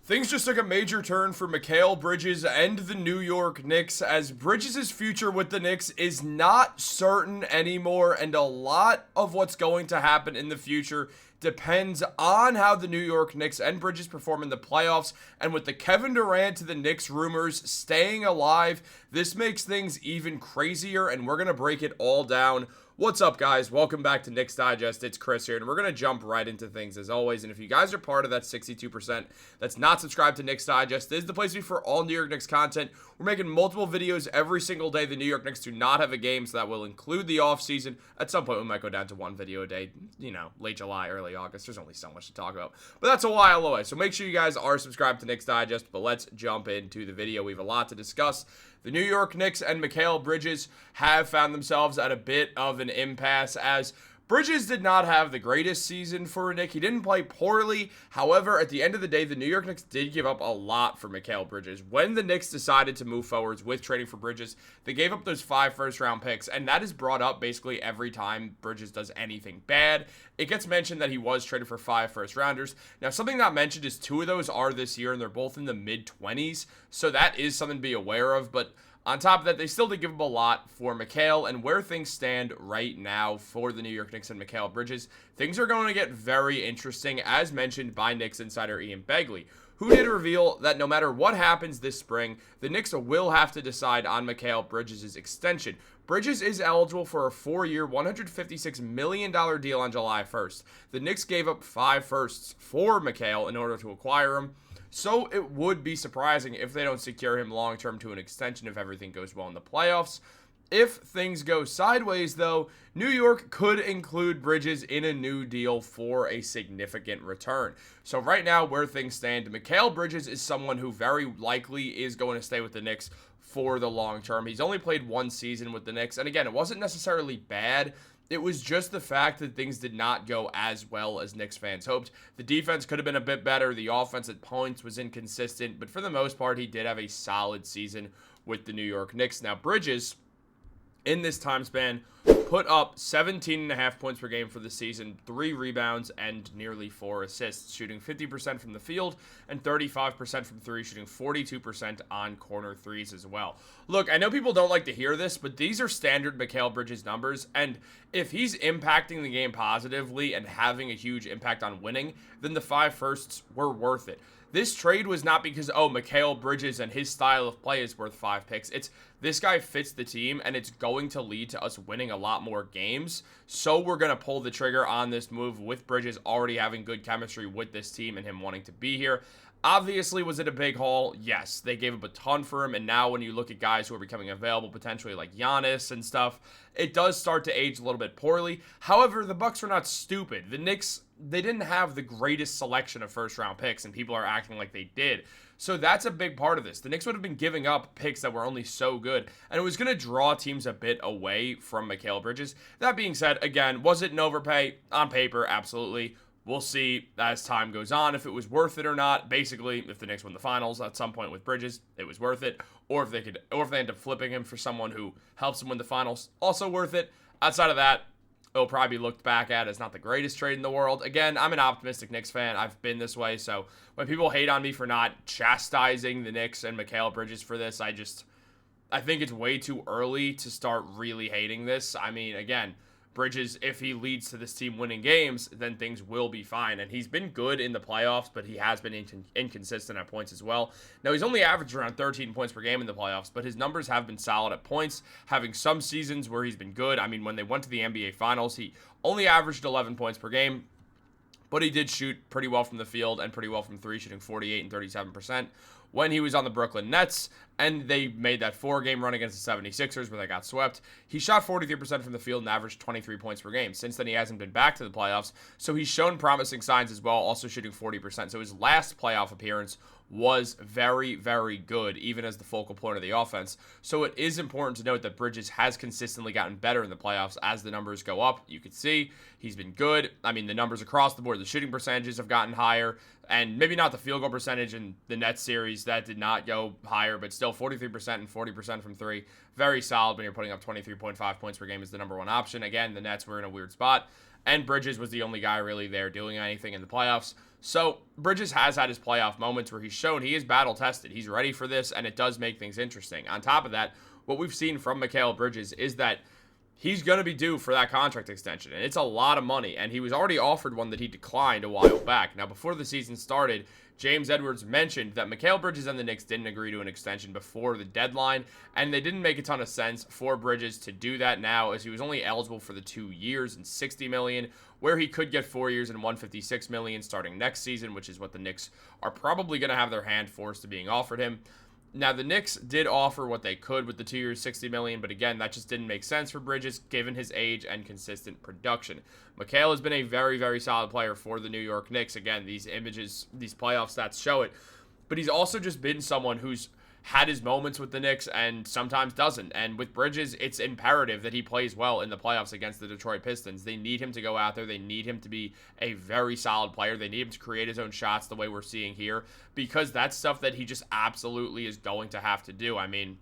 Things just took a major turn for Mikal Bridges and the New York Knicks, as Bridges' future with the Knicks is not certain anymore, and a lot of what's going to happen in the future depends on how the New York Knicks and Bridges perform in the playoffs. And with the Kevin Durant to the Knicks rumors staying alive, this makes things even crazier, and we're going to break it all down. What's up, guys? Welcome back to Knicks Digest. It's Chris here, and we're going to jump right into things as always. And if you guys are part of that 62% that's not subscribed to Knicks Digest, this is the place to be for all New York Knicks content. We're making multiple videos every single day. The New York Knicks do not have a game, so that will include the offseason. At some point, we might go down to one video a day, late July, early August. There's only so much to talk about, but that's a while away. So make sure you guys are subscribed to Knicks Digest, but let's jump into the video. We have a lot to discuss. The New York Knicks and Mikal Bridges have found themselves at a bit of an impasse, as Bridges did not have the greatest season for a Knick. He didn't play poorly. However, at the end of the day, the New York Knicks did give up a lot for Mikal Bridges. When the Knicks decided to move forwards with trading for Bridges, they gave up those 5 first-round picks, and that is brought up basically every time Bridges does anything bad. It gets mentioned that he was traded for 5 first-rounders. Now, something not mentioned is 2 of those are this year, and they're both in the mid-20s, so that is something to be aware of. But on top of that, they still did give up a lot for Mikal, and where things stand right now for the New York Knicks and Mikal Bridges, things are going to get very interesting, as mentioned by Knicks insider Ian Begley, who did reveal that no matter what happens this spring, the Knicks will have to decide on Mikal Bridges' extension. Bridges is eligible for a 4-year, $156 million deal on July 1st. The Knicks gave up 5 firsts for Mikal in order to acquire him, so it would be surprising if they don't secure him long-term to an extension if everything goes well in the playoffs. If things go sideways, though, New York could include Bridges in a new deal for a significant return. So right now, where things stand, Mikal Bridges is someone who very likely is going to stay with the Knicks for the long term. He's only played 1 season with the Knicks, and again, it wasn't necessarily bad. It was just the fact that things did not go as well as Knicks fans hoped. The defense could have been a bit better. The offense at points was inconsistent, but for the most part, he did have a solid season with the New York Knicks. Now, Bridges, in this time span, put up 17.5 points per game for the season, 3 rebounds, and nearly 4 assists, shooting 50% from the field and 35% from 3, shooting 42% on corner threes as well. Look, I know people don't like to hear this, but these are standard Mikal Bridges numbers, and if he's impacting the game positively and having a huge impact on winning, then the 5 firsts were worth it. This trade was not because, Mikal Bridges and his style of play is worth 5 picks. It's this guy fits the team, and it's going to lead to us winning a lot more games. So we're going to pull the trigger on this move with Bridges already having good chemistry with this team and him wanting to be here. Obviously, was it a big haul? Yes, they gave up a ton for him, and now when you look at guys who are becoming available, potentially like Giannis and stuff, it does start to age a little bit poorly. However, the Bucks were not stupid. The Knicks, they didn't have the greatest selection of first-round picks, and people are acting like they did. So that's a big part of this. The Knicks would have been giving up picks that were only so good, and it was going to draw teams a bit away from Mikal Bridges. That being said, again, was it an overpay? On paper, absolutely. We'll see as time goes on if it was worth it or not. Basically, if the Knicks win the finals at some point with Bridges, it was worth it. Or if they end up flipping him for someone who helps them win the finals, also worth it. Outside of that, it'll probably be looked back at as not the greatest trade in the world. Again, I'm an optimistic Knicks fan. I've been this way. So when people hate on me for not chastising the Knicks and Mikal Bridges for this, I think it's way too early to start really hating this. I mean, again, Bridges, if he leads to this team winning games, then things will be fine. And he's been good in the playoffs, but he has been inconsistent at points as well. Now, he's only averaged around 13 points per game in the playoffs, but his numbers have been solid at points, having some seasons where he's been good. I mean, when they went to the NBA Finals, he only averaged 11 points per game, but he did shoot pretty well from the field and pretty well from 3, shooting 48 and 37%. When he was on the Brooklyn Nets, and they made that 4-game run against the 76ers where they got swept, he shot 43% from the field and averaged 23 points per game. Since then, he hasn't been back to the playoffs, so he's shown promising signs as well, also shooting 40%. So his last playoff appearance was very, very good, even as the focal point of the offense. So it is important to note that Bridges has consistently gotten better in the playoffs as the numbers go up. You can see he's been good. I mean, the numbers across the board, the shooting percentages have gotten higher, and maybe not the field goal percentage in the Nets series. That did not go higher, but still 43% and 40% from 3. Very solid when you're putting up 23.5 points per game as the number 1 option. Again, the Nets were in a weird spot, and Bridges was the only guy really there doing anything in the playoffs. So Bridges has had his playoff moments where he's shown he is battle tested. He's ready for this, and it does make things interesting. On top of that, what we've seen from Mikal Bridges is that he's going to be due for that contract extension, and it's a lot of money, and he was already offered one that he declined a while back. Now, before the season started, James Edwards mentioned that Mikal Bridges and the Knicks didn't agree to an extension before the deadline, and they didn't make a ton of sense for Bridges to do that now, as he was only eligible for the 2 years and $60 million, where he could get 4 years and $156 million starting next season, which is what the Knicks are probably going to have their hand forced to being offered him. Now, the Knicks did offer what they could with the 2 years, $60 million, but again, that just didn't make sense for Bridges given his age and consistent production. Mikal has been a very, very solid player for the New York Knicks. Again, these images, these playoff stats show it, but he's also just been someone who's had his moments with the Knicks and sometimes doesn't. And with Bridges, it's imperative that he plays well in the playoffs against the Detroit Pistons. They need him to go out there. They need him to be a very solid player. They need him to create his own shots the way we're seeing here, because that's stuff that he just absolutely is going to have to do. I mean,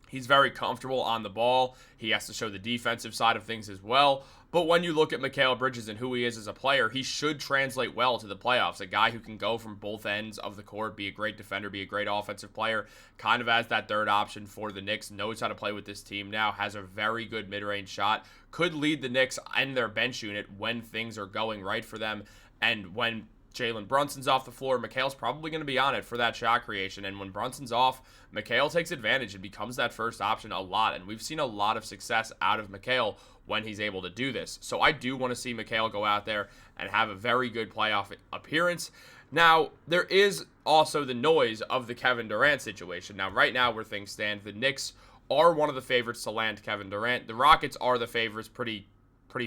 he's very comfortable on the ball. He has to show the defensive side of things as well. But when you look at Mikal Bridges and who he is as a player, he should translate well to the playoffs. A guy who can go from both ends of the court, be a great defender, be a great offensive player, kind of as that third option for the Knicks, knows how to play with this team now, has a very good mid-range shot, could lead the Knicks and their bench unit when things are going right for them. And when Jalen Brunson's off the floor, Mikal's probably going to be on it for that shot creation. And when Brunson's off, Mikal takes advantage and becomes that first option a lot. And we've seen a lot of success out of Mikal when he's able to do this. So I do want to see Mikal go out there and have a very good playoff appearance. Now, there is also the noise of the Kevin Durant situation. Now, right now where things stand, the Knicks are one of the favorites to land Kevin Durant. The Rockets are the favorites, pretty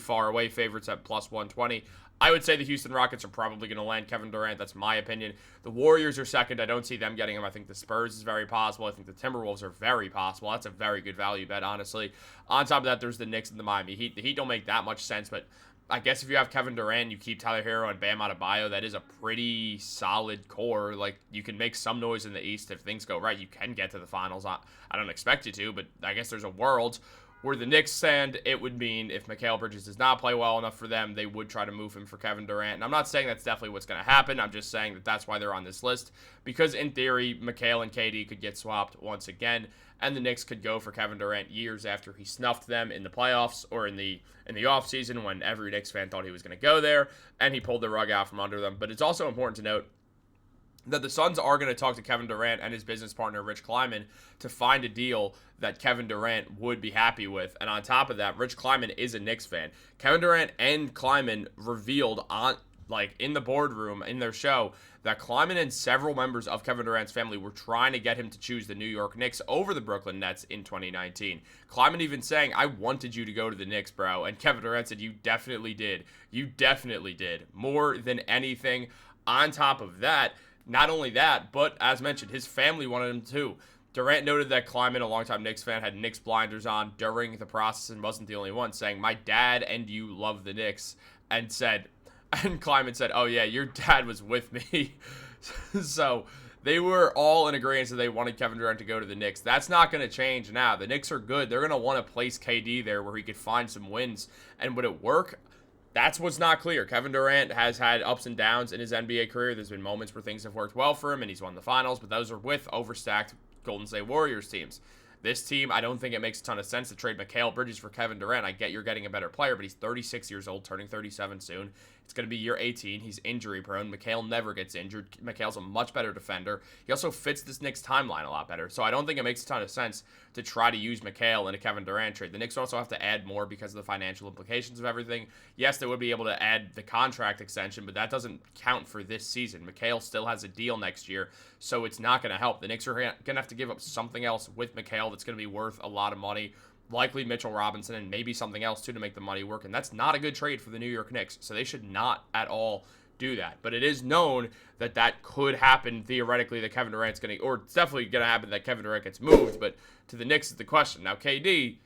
far away favorites at plus 120. I would say the Houston Rockets are probably going to land Kevin Durant. That's my opinion. The Warriors are second. I don't see them getting him. I think the Spurs is very possible. I think the Timberwolves are very possible. That's a very good value bet, honestly. On top of that, there's the Knicks and the Miami Heat. The Heat don't make that much sense, but I guess if you have Kevin Durant, you keep Tyler Hero and Bam Adebayo, that is a pretty solid core. Like, you can make some noise in the East if things go right. You can get to the finals. I don't expect you to, but I guess there's a world where the Knicks stand. It would mean if Mikal Bridges does not play well enough for them, they would try to move him for Kevin Durant. And I'm not saying that's definitely what's going to happen. I'm just saying that that's why they're on this list, because in theory, Mikal and KD could get swapped once again, and the Knicks could go for Kevin Durant years after he snuffed them in the playoffs or in the offseason when every Knicks fan thought he was going to go there, and he pulled the rug out from under them. But it's also important to note that the Suns are going to talk to Kevin Durant and his business partner, Rich Kleiman, to find a deal that Kevin Durant would be happy with. And on top of that, Rich Kleiman is a Knicks fan. Kevin Durant and Kleiman revealed in the boardroom in their show that Kleiman and several members of Kevin Durant's family were trying to get him to choose the New York Knicks over the Brooklyn Nets in 2019. Kleiman even saying, "I wanted you to go to the Knicks, bro." And Kevin Durant said, "You definitely did. You definitely did. More than anything." On top of that, not only that, but as mentioned, his family wanted him too. Durant noted that Kleiman, a longtime Knicks fan, had Knicks blinders on during the process and wasn't the only one, saying, "My dad and you love the Knicks," and Kleiman said, "Oh yeah, your dad was with me." So they were all in agreement that they wanted Kevin Durant to go to the Knicks. That's not going to change now. The Knicks are good. They're going to want to place KD there where he could find some wins. And would it work? That's what's not clear. Kevin Durant has had ups and downs in his NBA career. There's been moments where things have worked well for him and he's won the finals, but those are with overstacked Golden State Warriors teams. This team, I don't think it makes a ton of sense to trade Mikal Bridges for Kevin Durant. I get you're getting a better player, but he's 36 years old, turning 37 soon. It's going to be year 18. He's injury prone. Mikal never gets injured. Mikal's a much better defender. He also fits this Knicks timeline a lot better. So I don't think it makes a ton of sense to try to use Mikal in a Kevin Durant trade. The Knicks also have to add more because of the financial implications of everything. Yes, they would be able to add the contract extension, but that doesn't count for this season. Mikal still has a deal next year, so it's not going to help. The Knicks are going to have to give up something else with Mikal that's going to be worth a lot of money. Likely Mitchell Robinson and maybe something else too to make the money work, and that's not a good trade for the New York Knicks, so they should not at all do that. But it is known that that could happen theoretically, that Kevin Durant's going to, or it's definitely going to happen that Kevin Durant gets moved, but to the Knicks is the question. Now KD,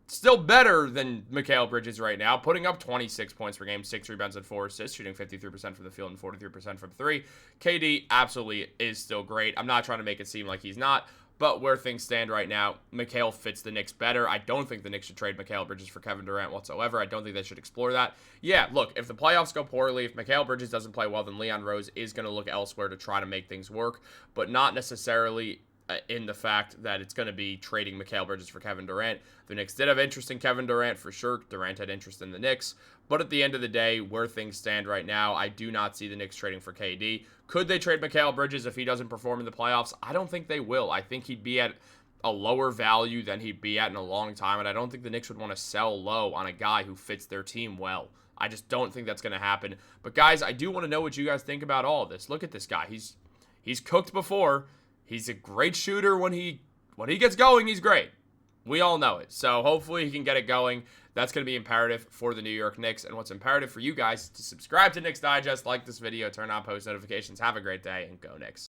still better than Mikal Bridges right now, putting up 26 points per game, 6 rebounds and 4 assists, shooting 53% from the field and 43% from 3. KD absolutely is still great. I'm not trying to make it seem like he's not, But where things stand right now, Mikal fits the Knicks better. I don't think the Knicks should trade Mikal Bridges for Kevin Durant whatsoever. I don't think they should explore that. Yeah, look, if the playoffs go poorly, if Mikal Bridges doesn't play well, then Leon Rose is going to look elsewhere to try to make things work, but not necessarily in the fact that it's going to be trading Mikal Bridges for Kevin Durant. The Knicks did have interest in Kevin Durant for sure. Durant had interest in the Knicks. But at the end of the day, where things stand right now, I do not see the Knicks trading for KD. Could they trade Mikal Bridges if he doesn't perform in the playoffs? I don't think they will. I think he'd be at a lower value than he'd be at in a long time, and I don't think the Knicks would want to sell low on a guy who fits their team well. I just don't think that's going to happen. But guys, I do want to know what you guys think about all of this. Look at this guy. He's cooked before. He's a great shooter when he gets going. He's great. We all know it. So hopefully he can get it going. That's going to be imperative for the New York Knicks. And what's imperative for you guys is to subscribe to Knicks Digest, like this video, turn on post notifications. Have a great day, and go Knicks.